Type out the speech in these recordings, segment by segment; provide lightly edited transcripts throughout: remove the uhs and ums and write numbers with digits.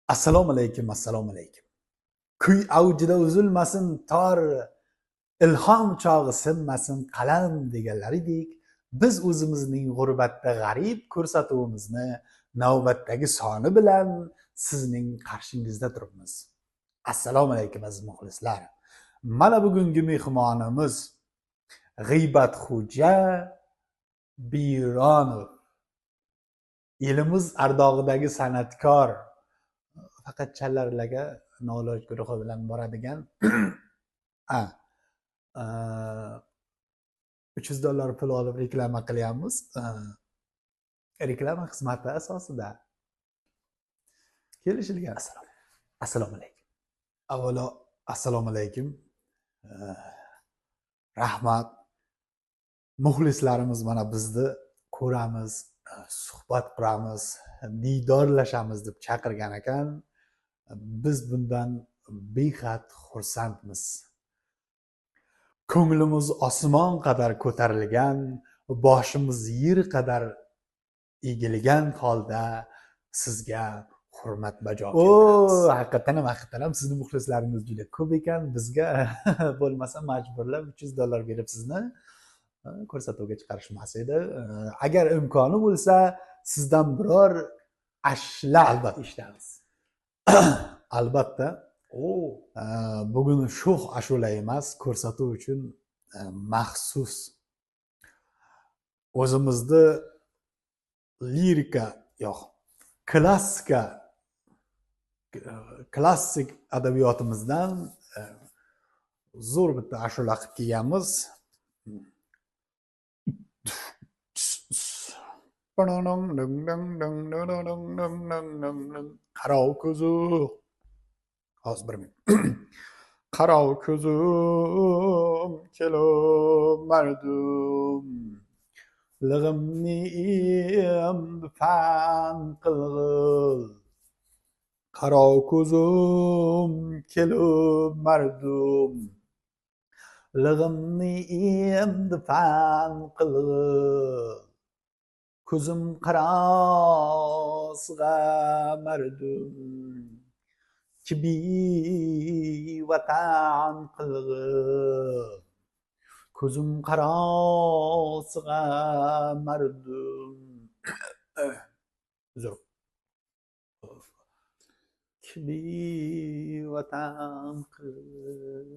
Assalomu alaykum, assalomu alaykum. Kuy avjida uzilmasin tor, ilhom chog'i sinmasin qalam deganlaridek, biz o'zimizning g'urbatda g'arib ko'rsatuvimizni navbatdagi soni bilan sizning qarshingizda turibmiz. Assalomu alaykum aziz muxlislar. Mana bugungi mehmonimiz G'iybatxo'ja Bironov. Elimiz ardog'idagi san'atkor, faqat challarlarga noiloj guruhi bilan boradigan $300 pul olib reklama qilyapmiz. Reklama xizmati asosida kelishilgan. Assalomu alaykum. Avvalo assalomu alaykum. Rahmat. Muxlislarimiz mana bizni ko'ramiz, suhbat quramiz, diydorlashamiz deb chaqirgan ekan. Biz bundan behad xursandmiz. Ko'nglimiz osmon qadar ko'tarilgan, boshimiz yer qadar egilgan holda sizga hurmat bajo keltiramiz. Haqiqatan ham sizni muxlislaringiz juda ko'p ekan. Bizga bo'lmasa majburlab $300 berib sizni ko'rsatuvga chiqarishmas edi. Agar imkoni bo'lsa, sizdan biror ashla albatta eshitamiz. Albatta. Bugun sho'x ashula emas, ko'rsatuv uchun maxsus o'zimizni lirika, yo'q, klassik adabiyotimizdan zo'r bitta ashula qilib kelganmiz. Qarov ko'zim, hozir bir minut. Qarov ko'zim kelib mardum, lig'imni endi fan qilg'il. Qarov ko'zim kelib mardum, lig'imni endi fan qilg'il. Ko'zim qarosiga mardum, ki bevatan qilg'il. Ko'zim qarosiga mardum, ki bevatan qilg'il.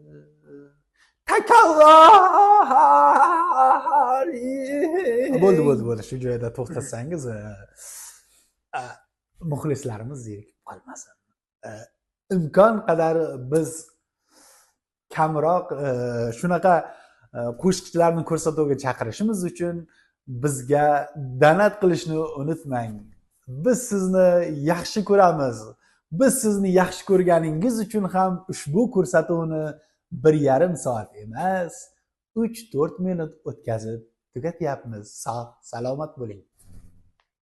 Bo'ldi. Shu joyda to'xtatsangiz muxlislarimiz zerikib qolmasin. Imkon qadar biz kamroq shunaqa qo'shiqchilarni ko'rsatuvga chaqirishimiz uchun bizga donat qilishni unutmang. Biz sizni yaxshi ko'ramiz. Biz sizni yaxshi ko'rganingiz uchun ham ushbu ko'rsatuvni 1,5 soat emas, 3-4 minut o'tkazib tugatyapmiz. Sog', salomat bo'ling.